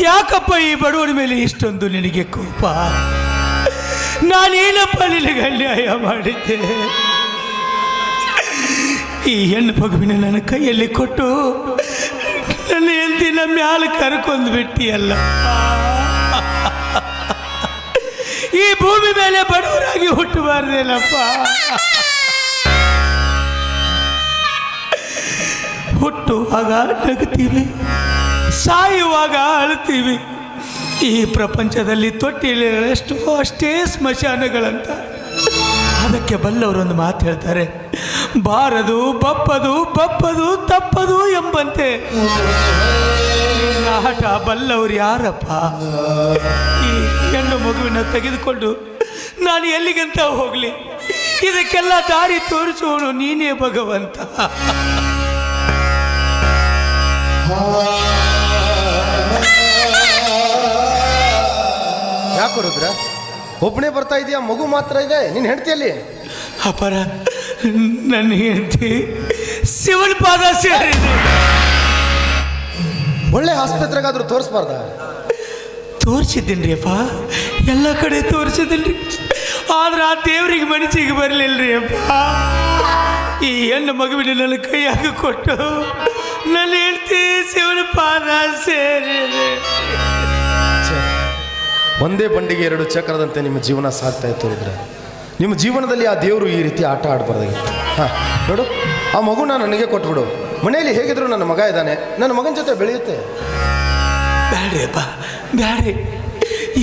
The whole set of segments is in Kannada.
ಯಾಕಪ್ಪ ಈ ಬಡವನ ಮೇಲೆ ಇಷ್ಟೊಂದು ನಿನಗೆ ಕೋಪ? ನಾನೇನಪ್ಪ ನಿನಗೆ ಅನ್ಯಾಯ ಮಾಡಿದ್ದೆ? ಈ ಹೆಣ್ಣು ಮಗುವಿನ ನನ್ನ ಕೈಯಲ್ಲಿ ಕೊಟ್ಟು ನನ್ನ ಹೆಂಡತಿನ ಮ್ಯಾಲ ಕರ್ಕೊಂಡು ಬಿಟ್ಟಿಯಲ್ಲ. ಈ ಭೂಮಿ ಮೇಲೆ ಬಡವರಾಗಿ ಹುಟ್ಟಬಾರ್ದೇನಪ್ಪ. ಹುಟ್ಟುವಾಗ ನಗುತ್ತೀವಿ, ಸಾಯುವಾಗ ಅಳ್ತೀವಿ. ಈ ಪ್ರಪಂಚದಲ್ಲಿ ತೊಟ್ಟಿಲೆಷ್ಟು ಅಷ್ಟೇ ಸ್ಮಶಾನಗಳಂತ. ಅದಕ್ಕೆ ಬಲ್ಲವರೊಂದು ಮಾತು ಹೇಳ್ತಾರೆ, ಬಾರದು ಬಪ್ಪದು ಬಪ್ಪದು ತಪ್ಪದು ಎಂಬಂತೆ. ಆಟ ಬಲ್ಲವರು ಯಾರಪ್ಪ? ಈ ಹೆಣ್ಣು ಮಗುವಿನ ತೆಗೆದುಕೊಂಡು ನಾನು ಎಲ್ಲಿಗಂತ ಹೋಗಲಿ? ಇದಕ್ಕೆಲ್ಲ ದಾರಿ ತೋರಿಸುವವನು ನೀನೇ ಭಗವಂತ. ಯಾಕೆ ರುದ್ರ ಒಬ್ಬನೇ ಬರ್ತಾ ಇದೆಯಾ? ಮಗು ಮಾತ್ರ ಇದೆ. ನಿನ್ನ ಹೆಂಡತಿಯಲ್ಲಿ? ಅಪರ, ನನ್ನ ಹೆಂಡತಿ ಶಿವನ ಪಾದ ಸೇರಿದೆ. ಒಳ್ಳೆ ಆಸ್ಪತ್ರೆಗಾದ್ರೂ ತೋರಿಸ್ಬಾರ್ದ? ತೋರಿಸಿದ್ದೀನಿ ಅಪ್ಪ, ಎಲ್ಲ ಕಡೆ ತೋರಿಸಿದ್ದೀನಿ. ಆದ್ರೆ ಆ ದೇವರಿಗೆ ಮನಸ್ಸಿಗೆ ಬರಲಿಲ್ಲರಿ ಅಪ್ಪ. ಈ ಹೆಣ್ಣು ಮಗುವಿನ ನನ್ನ ಕೈಯಾಗ ಕೊಟ್ಟು ನನ್ನ ಹೆಂಡತಿ ಶಿವನ ಪಾದ ಸೇರಿದೆ. ಒಂದೇ ಬಂಡಿಗೆ ಎರಡು ಚಕ್ರದಂತೆ ನಿಮ್ಮ ಜೀವನ ಸಾಗ್ತಾ ಇತ್ತು ಇದ್ರೆ ನಿಮ್ಮ ಜೀವನದಲ್ಲಿ ಆ ದೇವರು ಈ ರೀತಿ ಆಟ ಆಡಬಾರ್ದಾಗಿತ್ತು. ಹಾಂ ನೋಡು, ಆ ಮಗುನ ನನಗೆ ಕೊಟ್ಬಿಡು. ಮನೆಯಲ್ಲಿ ಹೇಗಿದ್ರು ನನ್ನ ಮಗ ಇದ್ದಾನೆ, ನನ್ನ ಮಗನ ಜೊತೆ ಬೆಳೆಯುತ್ತೆ. ಬ್ಯಾಡ್ರಿ ಅಪ್ಪ, ಬ್ಯಾಡ್ರಿ.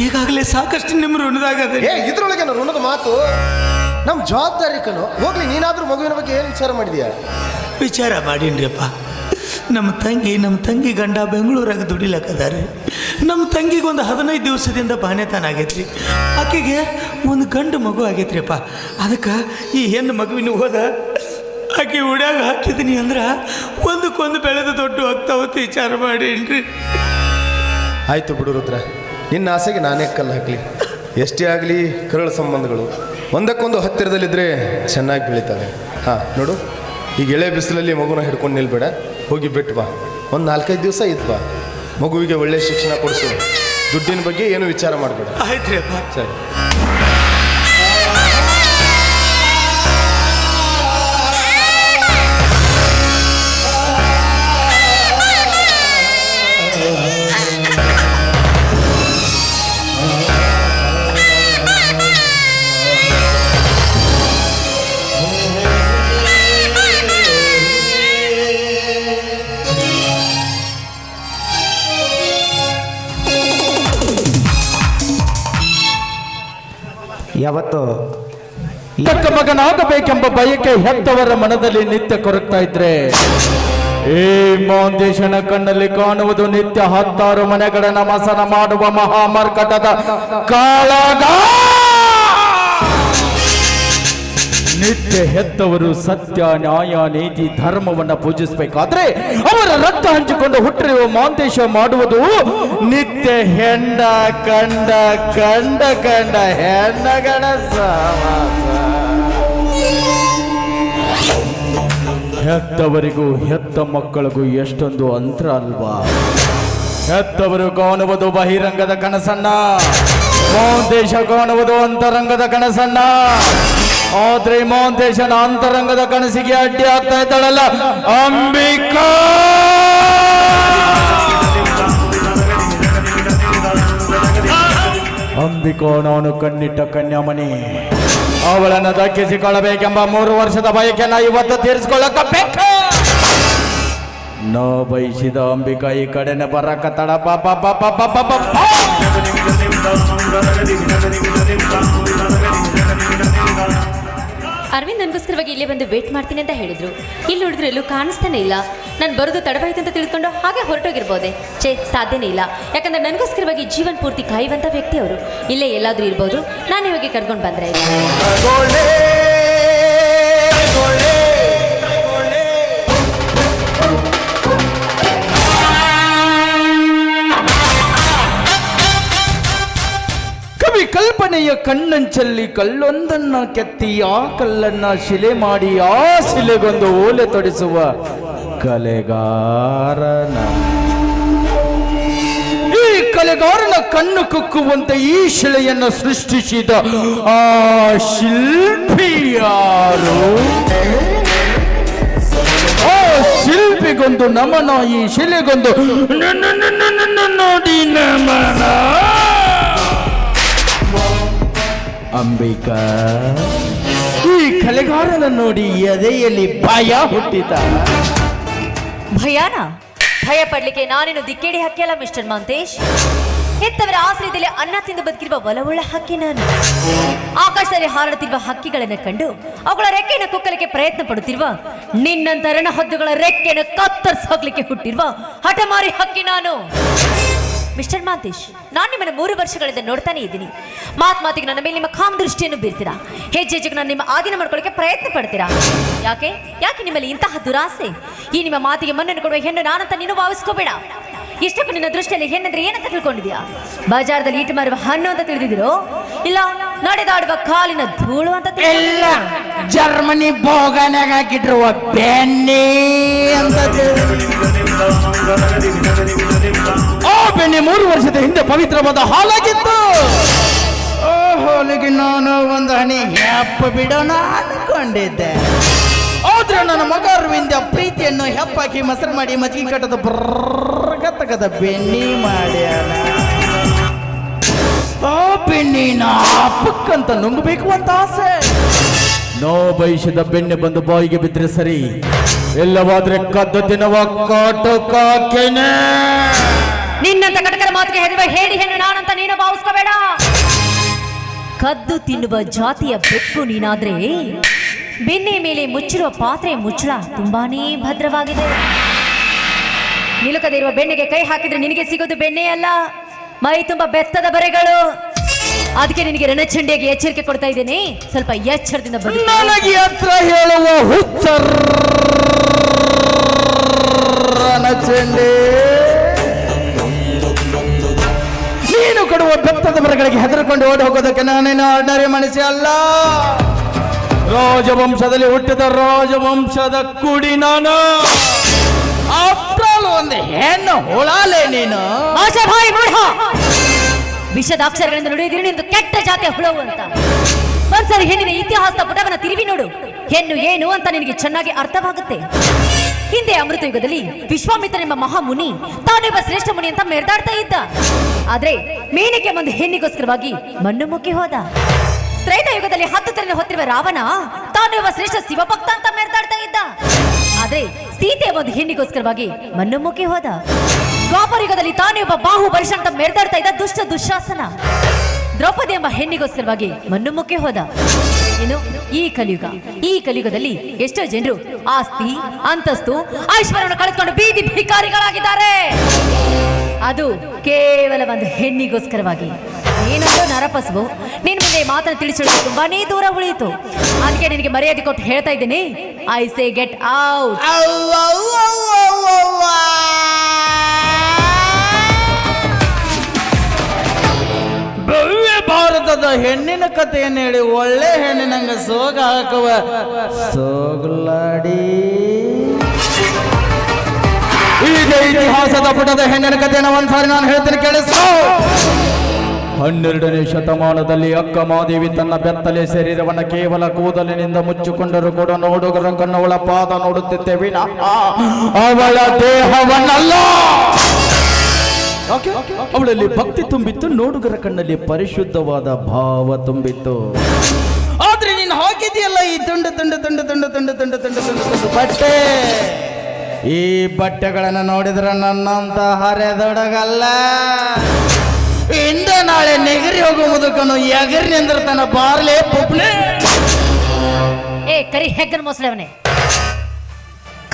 ಈಗಾಗಲೇ ಸಾಕಷ್ಟು ನಿಮ್ಮ ಋಣದಾಗದೆ. ಇದ್ರೊಳಗೆ ನನ್ನ ಋಣದ ಮಾತು. ನಮ್ಮ ಜವಾಬ್ದಾರಿ ಕಣೋ. ಹೋಗ್ಲಿ, ನೀನಾದ್ರೂ ಮಗುವಿನ ಬಗ್ಗೆ ಏನು ವಿಚಾರ ಮಾಡಿದ್ಯಾ? ವಿಚಾರ ಮಾಡೀನ್ರಿ ಅಪ್ಪ. ನಮ್ಮ ತಂಗಿ ಗಂಡ ಬೆಂಗಳೂರಾಗ ದುಡಿಲಕ್ಕದಾರೆ. ನಮ್ಮ ತಂಗಿಗೆ ಒಂದು 15 ದಿವಸದಿಂದ ಬಾಣೆತನ ಆಗೈತ್ರಿ. ಆಕೆಗೆ ಒಂದು ಗಂಡು ಮಗು ಆಗೈತ್ರಿ ಅಪ್ಪ. ಅದಕ್ಕೆ ಈ ಹೆಣ್ಣು ಮಗುವಿನ ಹೋದ ಆಕೆ ಉಡ್ಯಾಗ ಹಾಕಿದ್ದೀನಿ ಅಂದ್ರೆ ಒಂದಕ್ಕೊಂದು ಬೆಳೆದು ದೊಡ್ಡ ಹೋಗ್ತಾವತ್ತು ವಿಚಾರ ಮಾಡೀನ್ರಿ. ಆಯಿತು ಬಿಡು ರುದ್ರ, ನಿನ್ನ ಆಸೆಗೆ ನಾನೇ ಕಲ್ಲು ಹಾಕಲಿ. ಎಷ್ಟೇ ಆಗಲಿ ಕರಳ ಸಂಬಂಧಗಳು ಒಂದಕ್ಕೊಂದು ಹತ್ತಿರದಲ್ಲಿದ್ದರೆ ಚೆನ್ನಾಗಿ ಬೆಳೀತವೆ. ಹಾಂ ನೋಡು, ಈಗ ಎಳೆ ಬಿಸಿಲಲ್ಲಿ ಮಗುನ ಹಿಡ್ಕೊಂಡು ನಿಲ್ಬೇಡ, ಹೋಗಿ ಬಿಟ್ಟು ಬಾ. ಒಂದು 4-5 ದಿವಸ ಇತ್ತು ಬಾ. ಮಗುವಿಗೆ ಒಳ್ಳೆಯ ಶಿಕ್ಷಣ ಕೊಡಿಸು. ದುಡ್ಡಿನ ಬಗ್ಗೆ ಏನು ವಿಚಾರ ಮಾಡಬೇಡ. ಆಯ್ತು ರೀ ಅಪ್ಪ. ಸರಿ. ಯಾವತ್ತು ತಕ್ಕ ಮಗನಾಗಬೇಕೆಂಬ ಬಯಕೆ ಹೆತ್ತವರ ಮನದಲ್ಲಿ ನಿತ್ಯ ಕೊರಗ್ತಾ ಇದ್ರೆ ಈ ಮೌಂದೇಶನ ಕಣ್ಣಲ್ಲಿ ಕಾಣುವುದು ನಿತ್ಯ 10 ಮನೆಗಳ ನಮಸನ ಮಾಡುವ ಮಹಾಮರ್ಕಟದ ಕಾಳಗ. ನಿತ್ಯ ಹೆತ್ತವರು ಸತ್ಯ, ನ್ಯಾಯ, ನೀತಿ, ಧರ್ಮವನ್ನ ಪೂಜಿಸಬೇಕಾದ್ರೆ ಅವರ ರಕ್ತ ಹಂಚಿಕೊಂಡು ಹುಟ್ಟಿರುವ ಮೌಂದೇಶ ಮಾಡುವುದು ನಿತ್ಯ ಹೆಂಡ ಕಂಡ ಕಂಡ ಕಂಡ ಹೆಣ್ಣಗಳ ಸಹವಾಸ. ಹೆತ್ತವರಿಗೂ ಹೆತ್ತ ಮಕ್ಕಳಿಗೂ ಎಷ್ಟೊಂದು ಅಂತರ ಅಲ್ವಾ? ಹೆತ್ತವರು ಕಾಣುವುದು ಬಹಿರಂಗದ ಕನಸನ್ನ, ಮೌಂದೇಶ ಕಾಣುವುದು ಅಂತರಂಗದ ಕನಸನ್ನ. ಆದ್ರೆ ಮೌಂದೇಶನ ಅಂತರಂಗದ ಕನಸಿಗೆ ಅಡ್ಡಿ ಆಗ್ತಾ ಇದ್ದಾಳಲ್ಲ ಅಂಬಿಕಾ. ಅಂಬಿಕಾ ನಾನು ಕಣ್ಣಿಟ್ಟ ಕನ್ಯಾಮಣಿ. ಅವಳನ್ನು ದಕ್ಕಿಸಿಕೊಳ್ಳಬೇಕೆಂಬ 3 ವರ್ಷದ ಬಯಕೆನ ಇವತ್ತು ತೀರಿಸಿಕೊಳ್ಳಬೇಕು. ನೋ ಬಯಸಿದ ಅಂಬಿಕಾ ಈ ಕಡೆನೆ ಬರಕತ್ತಳ. ಅರವಿಂದ್ ನನಗೋಸ್ಕರವಾಗಿ ಇಲ್ಲೇ ಬಂದು ವೇಟ್ ಮಾಡ್ತೀನಿ ಅಂತ ಹೇಳಿದ್ರು. ಇಲ್ಲಿ ನೋಡಿದ್ರೆ ಎಲ್ಲೂ ಕಾಣಿಸ್ತಾನೆ ಇಲ್ಲ. ನಾನು ಬರೋದು ತಡವಾಯ್ತು ಅಂತ ತಿಳ್ಕೊಂಡು ಹಾಗೆ ಹೊರಟೋಗಿರ್ಬೋದೆ. ಸಾಧ್ಯನೇ ಇಲ್ಲ. ಯಾಕಂದ್ರೆ ನನಗೋಸ್ಕರವಾಗಿ ಜೀವನ್ ಪೂರ್ತಿ ಕಾಯುವಂಥ ವ್ಯಕ್ತಿ ಅವರು. ಇಲ್ಲೇ ಎಲ್ಲಾದರೂ ಇರ್ಬೋದು. ನಾನೇ ಹೋಗಿ ಕರ್ಕೊಂಡು ಬಂದ್ರೆ ಕಲ್ಪನೆಯ ಕಣ್ಣಂಚಲ್ಲಿ ಕಲ್ಲೊಂದನ್ನ ಕೆತ್ತಿ ಆ ಕಲ್ಲನ್ನ ಶಿಲೆ ಮಾಡಿ ಆ ಶಿಲೆಗೊಂದು ಓಲೆ ತೊಡಿಸುವ ಕಲೆಗಾರನ. ಈ ಕಲೆಗಾರನ ಕಣ್ಣು ಕುಕ್ಕುವಂತೆ ಈ ಶಿಲೆಯನ್ನು ಸೃಷ್ಟಿಸಿದ ಆ ಶಿಲ್ಪಿ ಯಾರು? ಆ ಶಿಲ್ಪಿಗೊಂದು ನಮನ, ಈ ಶಿಲೆಗೊಂದು ನೋಡಿ ನಮನ. ಅಂಬಿಕಾ, ಈ ಕಲೆಗಾರನ ನೋಡಿ ಎದೆಯಲ್ಲಿ ಭಯ ಹುಟ್ಟಿತ. ಭಯಾನ? ಭಯ ಪಡ್ಲಿಕ್ಕೆ ನಾನೇನು ದಿಕ್ಕೇಡಿ ಹಕ್ಕಿ ಅಲ್ಲ ಮಿಸ್ಟರ್ ಮಾಂತೇಶ್. ಹೆತ್ತವರ ಆಶ್ರಯದಲ್ಲಿ ಅನ್ನ ತಿಂದು ಬದುಕಿರುವ ಒಲವುಳ್ಳ ಹಕ್ಕಿ ನಾನು. ಆಕಾಶದಲ್ಲಿ ಹಾರಾಡುತ್ತಿರುವ ಹಕ್ಕಿಗಳನ್ನು ಕಂಡು ಅವುಗಳ ರೆಕ್ಕೆಯನ್ನು ಕುಕ್ಕಲಿಕ್ಕೆ ಪ್ರಯತ್ನ ಪಡುತ್ತಿರುವ ನಿನ್ನಂತ ರಣಹದ್ದುಗಳ ರೆಕ್ಕೆಯನ್ನು ಕತ್ತರಿಸೋಗ್ಲಿಕ್ಕೆ ಹುಟ್ಟಿರುವ ಹಠಮಾರಿ ಹಕ್ಕಿ ನಾನು. ಮಿಸ್ಟರ್ ಮಾಂತೇಶ್, ನಾನು ನಿಮ್ಮನ್ನು 3 ವರ್ಷಗಳಿಂದ ನೋಡ್ತಾನೆ ಇದ್ದೀನಿ. ಮಾತಿಗೆ ನನ್ನ ಮೇಲೆ ನಿಮ್ಮ ಕಾಮ್ ದೃಷ್ಟಿಯನ್ನು ಬೀರ್ತೀರಾ. ಹೆಜ್ಜೆಗೆ ನಾನು ನಿಮ್ಮ ಆಧೀನ ಮಾಡ್ಕೊಳ್ಳೋಕೆ ಪ್ರಯತ್ನ ಪಡ್ತೀರಾ. ಯಾಕೆ ಯಾಕೆ ನಿಮ್ಮಲ್ಲಿ ಇಂತಹ ದುರಾಸೆ? ಈ ನಿಮ್ಮ ಮಾತಿಗೆ ಮನ್ನನ್ನು ಕೊಡುವ ಹೆಣ್ಣು ನಾನಂತ ನೀನು ಭಾವಿಸ್ಕೋಬೇಡ. ಇಷ್ಟಕ್ಕೂ ನಿನ್ನ ದೃಷ್ಟಿಯಲ್ಲಿ ಹೆಣ್ಣಂದ್ರೆ ಏನಂತ ತಿಳ್ಕೊಂಡಿದ್ಯಾ? ಬಜಾರದಲ್ಲಿ ಈಟು ಮಾರುವ ಹಣ್ಣು ಅಂತ ತಿಳಿದಿದ್ರು, ಇಲ್ಲ ನಡೆದಾಡುವ ಕಾಲಿನ ಧೂಳು ಅಂತ ಎಲ್ಲ ಜರ್ಮನಿ ಬೋಗನ್ಯಾಗ ಹಾಕಿಟ್ರುವ ಬೆಣ್ಣೆ ಅಂತ ಆ ಬೆಣ್ಣೆ 3 ವರ್ಷದ ಹಿಂದೆ ಪವಿತ್ರವಾದ ಹಾಲಾಗಿತ್ತು. ಆ ಹಾಲಿಗೆ ನಾನು ಒಂದು ಹನಿ ಹೆಪ್ಪ ಬಿಡೋಣ ಅನ್ಕೊಂಡಿದ್ದೆ. ಆದ್ರೆ ನನ್ನ ಮಗ ಅರವಿಂದ ಪ್ರೀತಿಯನ್ನು ಹೆಪ್ಪಾಕಿ ಮೊಸರು ಮಾಡಿ ಮಜ್ಜಿಗೆ ಕಟ್ಟದ ಬರ್ಗತಗದ ಬೆಣ್ಣೆ ಮಾಡ್ಯಾನ. ಆ ಬೆಣ್ಣಿನ ಪಕ್ಕಂತ ನುಂಗಬೇಕು ಅಂತ ಆಸೆ. ನೋ ಬಯಸಿದ ಬೆಣ್ಣೆ ಬಂದು ಬಾಯಿಗೆ ಬಿದ್ರೆ ಸರಿ, ಎಲ್ಲವಾದ್ರೆ ಕದ್ದು ತಿನ್ನುವ ಕಾಟುಕಾಕೆನೆ. ನಿನ್ನಂತ ಕಟಕರ ಮಾತಿಗೆ ಹೆದರುವ ಹೇಳಿ ಹೆಣ್ಣು ನಾನಂತ ನೀನು ಭಾವಿಸ್ಕೋಬೇಡ. ಕದ್ದು ತಿನ್ನುವ ಜಾತಿಯ ಬೆಕ್ಕು ನೀನಾದ್ರೆ ಬೆಣ್ಣೆ ಮೇಲೆ ಮುಚ್ಚಿರುವ ಪಾತ್ರೆ ಮುಚ್ಚಳ ತುಂಬಾನೇ ಭದ್ರವಾಗಿದೆ. ನಿಲುಕದೇ ಇರುವ ಬೆಣ್ಣೆಗೆ ಕೈ ಹಾಕಿದ್ರೆ ನಿನಗೆ ಸಿಗೋದು ಬೆಣ್ಣೆ ಅಲ್ಲ, ಮೈ ತುಂಬಾ ಬೆತ್ತದ ಬರೆಗಳು. ಅದಕ್ಕೆ ನಿನಗೆ ರಣಚಂಡಿಯಾಗಿ ಎಚ್ಚರಿಕೆ ಕೊಡ್ತಾ ಇದ್ದೇನೆ, ಸ್ವಲ್ಪ ಎಚ್ಚರದಿಂದ ಬದುಕು. ನನಗೆ ಹತ್ರ ಹೇಳುವ ಹುಚ್ಚರ್ ರಣಚಂಡಿ, ನೀನು ಕೊಡುವ ಬೆತ್ತದ ಮರಗಳಿಗೆ ಹೆದರಿಕೊಂಡು ಓಡಿ ಹೋಗೋದಕ್ಕೆ ನಾನೇನು ಆರ್ಡಿನರಿ ಮನುಷ್ಯ ಅಲ್ಲ. ರಾಜವಂಶದಲ್ಲಿ ಹುಟ್ಟಿದ ರಾಜವಂಶದ ಕುಡಿ ನಾನು. ಅಪ್ರಾಲು ಒಂದು ಹೆಣ್ಣು ಹುಳಾಲೆ ನೀನು. ವಿಷದ ಅಕ್ಷರಗಳಿಂದ ನುಡಿದಿರಿ ನಿಂದು ಕೆಟ್ಟ ಜಾತಿಯ ಹುಳವು ಅಂತ. ಒಂದ್ಸರಿ ಹೆಣ್ಣಿನ ಇತಿಹಾಸದ ಪುಟವನ್ನ ತಿರುವಿ ನೋಡು, ಹೆಣ್ಣು ಏನು ಅಂತ ನಿನಗೆ ಚೆನ್ನಾಗಿ ಅರ್ಥವಾಗುತ್ತೆ. ಹಿಂದೆ ಅಮೃತ ಯುಗದಲ್ಲಿ ವಿಶ್ವಾಮಿತ್ರ ಎಂಬ ಮಹಾಮುನಿ ತಾನೊಬ್ಬ ಶ್ರೇಷ್ಠ ಮುನಿ ಅಂತ ಮೆರೆದಾಡ್ತಾ ಇದ್ದ. ಆದ್ರೆ ಮೇನಕ್ಕೆ ಒಂದು ಹೆಣ್ಣಿಗೋಸ್ಕರವಾಗಿ ಮಣ್ಣು ಮುಕ್ಕಿ ಹೋದ. ತ್ರೈತ ಯುಗದಲ್ಲಿ 10 ತಲೆಯನ್ನು ಹೊತ್ತಿರುವ ರಾವಣ ತಾನೊಬ್ಬ ಶ್ರೇಷ್ಠ ಶಿವಭಕ್ತ ಅಂತ ಮೆರೆದಾಡ್ತಾ ಇದ್ದ. ಆದ್ರೆ ಸೀತೆ ಒಂದು ಹೆಣ್ಣಿಗೋಸ್ಕರವಾಗಿ ಮಣ್ಣು ಮುಕ್ಕಿ ಹೋದ. ದ್ವಾಪರ ಯುಗದಲ್ಲಿ ತಾನೇ ಒಬ್ಬ ಬಾಹು ಬಲಿಷ್ಠ ಅಂತ ಮೆರೆದಾಡ್ತಾ ಇದ್ದ ದುಷ್ಟ ದುಶ್ಯಾಸನ ದ್ರೌಪದಿ ಎಂಬ ಹೆಣ್ಣಿಗೋಸ್ಕರವಾಗಿ ಮಣ್ಣು ಮುಕ್ಕಿ ಹೋದ. ಇನ್ನು ಈ ಕಲಿಯುಗದಲ್ಲಿ ಎಷ್ಟೋ ಜನರು ಆಸ್ತಿ ಅಂತಸ್ತು ಐಶ್ವರ್ಯವನ್ನು ಕಳೆದುಕೊಂಡು ಬೀದಿ ಭಿಕಾರಿಗಳಾಗಿದ್ದಾರೆ. ಅದು ಕೇವಲ ಒಂದು ಹೆಣ್ಣಿಗೋಸ್ಕರವಾಗಿ. ನೀನೊಂದು ನರಪಸವು, ನಿನ್ ಮುಂದೆ ಮಾತನ್ನು ತಿಳಿಸಲು ತುಂಬಾನೇ ದೂರ ಉಳಿಯಿತು. ಅದಕ್ಕೆ ನಿನಗೆ ಮರ್ಯಾದೆ ಕೊಟ್ಟು ಹೇಳ್ತಾ ಇದ್ದೀನಿ, ಐ ಸೇ ಗೆಟ್ ಔಟ್. ಭವ್ಯ ಭಾರತದ ಹೆಣ್ಣಿನ ಕಥೆಯನ್ನು ಹೇಳಿ ಒಳ್ಳೆ ಹೆಣ್ಣಿನಂಗ ಸೋಗ ಹಾಕುವ ಸೋಗುಲಾಡಿ. ಈಗ ಇತಿಹಾಸದ ಪುಟದ ಹೆಣ್ಣಿನ ಕಥೆಯನ್ನು ಒಂದ್ಸಾರಿ ನಾನು ಹೇಳ್ತೀನಿ, ಕೇಳಿಸೋ. 12ನೇ ಶತಮಾನದಲ್ಲಿ ಅಕ್ಕ ಮಾದೇವಿ ತನ್ನ ಬೆತ್ತಲೆ ಶರೀರವನ್ನ ಕೇವಲ ಕೂದಲಿನಿಂದ ಮುಚ್ಚಿಕೊಂಡರೂ ಕೂಡ ನೋಡುಗರ ಕಣ್ಣವಳ ಪಾದ ನೋಡುತ್ತಿದ್ದೆ ವಿನಃ ಅವಳ ದೇಹವನ್ನಲ್ಲ. ಅವಳಲ್ಲಿ ಭಕ್ತಿ ತುಂಬಿತ್ತು, ನೋಡುಗರ ಕಣ್ಣಲ್ಲಿ ಪರಿಶುದ್ಧವಾದ ಭಾವ ತುಂಬಿತ್ತು. ಆದ್ರೆ ನೀನು ಹಾಕಿದೆಯಲ್ಲ ಈ ತುಂಡು ತುಂಡು ತುಂಡು ತುಂಡು ತುಂಡು ತುಂಡು ತುಂಡು ತುಂಡು ತುಂಡು ಬಟ್ಟೆ, ಈ ಬಟ್ಟೆಗಳನ್ನು ನೋಡಿದ್ರೆ ನನ್ನಂತ ಹರೆದೊಡಗಲ್ಲ. ಇಂದ ನಾಳೆ ನೆಗರಿ ಹೋಗೋ ಮುದುಕನು ಎಗರಿ ನಿಂದಿರ್ತಾನ ಬಾರ್ಲೆ ಪುಪ್ಲೆ. ಏ ಕರಿ ಹೆಗ್ಗನ ಮೊಸಳವನೇ,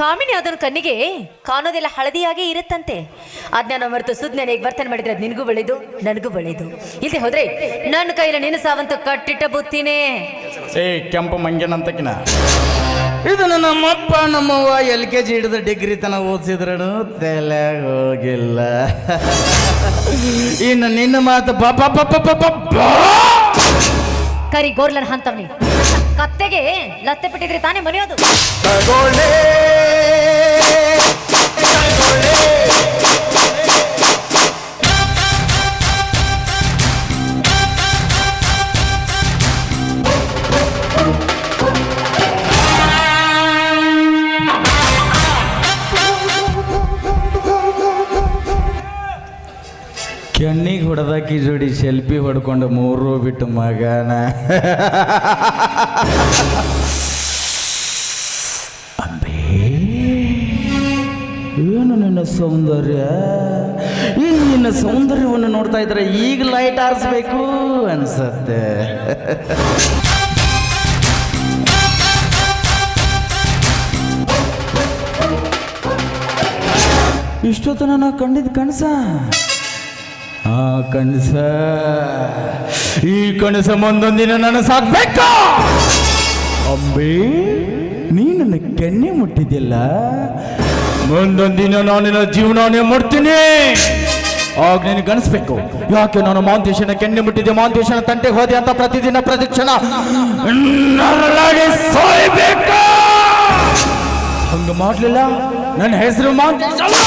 ಕಾಮಿನಿ ಅದನ್ನ ಕಣ್ಣಿಗೆ ಕಾಣೋದೆಲ್ಲ ಹಳದಿಯಾಗಿ ಇರುತ್ತಂತೆ. ಅದನ್ನ ಮರೆತು ಸುದ್ನೆಗೆ ವರ್ತನೆ ಮಾಡಿದ್ರೆ ಅದು ನಿನಗೂ ಬೆಳೆದು ನನಗೂ ಬೆಳೆದು. ಇಲ್ಲದೆ ಹೋದ್ರೆ ನನ್ನ ಕೈಲ ನಿನ್ನ ಸಾವಂತ ಕಟ್ಟಿಟ್ಟ ಬುತ್ತಿನೇ. ಏ ಕೆಂಪು ಮಂಗ್ಯನಂತಕಿನ ಇದನ್ನು ನಮ್ಮಪ್ಪ ನಮ್ಮವ್ವ LKG ಹಿಡಿದ ಡಿಗ್ರಿ ತನ ಓದಿಸಿದ್ರು ತಲೆ ಹೋಗಿಲ್ಲ. ಇನ್ನು ನಿನ್ನ ಮಾತು ಕರಿ ಗೋರ್ಲನ್ ಹಂತವ್ನಿ ಕತ್ತೆಗೆ ಲತ್ತೆ ಬಿಟ್ಟಿದ್ರೆ ತಾನೇ ಮನೆಯೋದು. ಕೆಣ್ಣಿಗೆ ಹೊಡೆದಾಕಿ ಜೋಡಿ ಸೆಲ್ಫಿ ಹೊಡ್ಕೊಂಡು ಮೂರು ಬಿಟ್ಟು ಮಗನ ಅಂಬೇ ಏನು ನಿನ್ನ ಸೌಂದರ್ಯ, ಈ ನಿನ್ನ ಸೌಂದರ್ಯವನ್ನು ನೋಡ್ತಾ ಇದ್ರೆ ಈಗ ಲೈಟ್ ಆರಿಸ್ಬೇಕು ಅನ್ಸತ್ತೆ. ಇಷ್ಟೊತ್ತನ ನಾ ಕಂಡಿದ್ದು ಕನಸ, ಆ ಕನಸ ಈ ಕನಸ ಮುಂದೊಂದಿನ ನನಸಾಗ್ಬೇಕು. ಅಂಬೇ ನೀ ನನ್ನ ಕೆನ್ನೆ ಮುಟ್ಟಿದ್ದಿಲ್ಲ, ಮುಂದೊಂದಿನ ನಾನು ನಿನ್ನ ಜೀವನನೇ ಮಾಡ್ತೀನಿ. ಆಗ ನಿನಗೆ ಅನಿಸ್ಬೇಕು ಯಾಕೆ ನಾನು ಮಾಂತೇಶನ ಕೆನ್ನೆ ಮುಟ್ಟಿದ್ದೆ, ಮಾಂತೇಶನ ತಂಟೆಗೆ ಹೋದೆ ಅಂತ ಪ್ರತಿದಿನ ಪ್ರತಿಕ್ಷಣ ನರಳಾಡಿ ಸಾಯ್ಬೇಕು. ಹಂಗ ಮಾಡ್ಲಿಲ್ಲ ನನ್ನ ಹೆಸರು ಮಾಂತೇಶ ಅಲ್ಲ.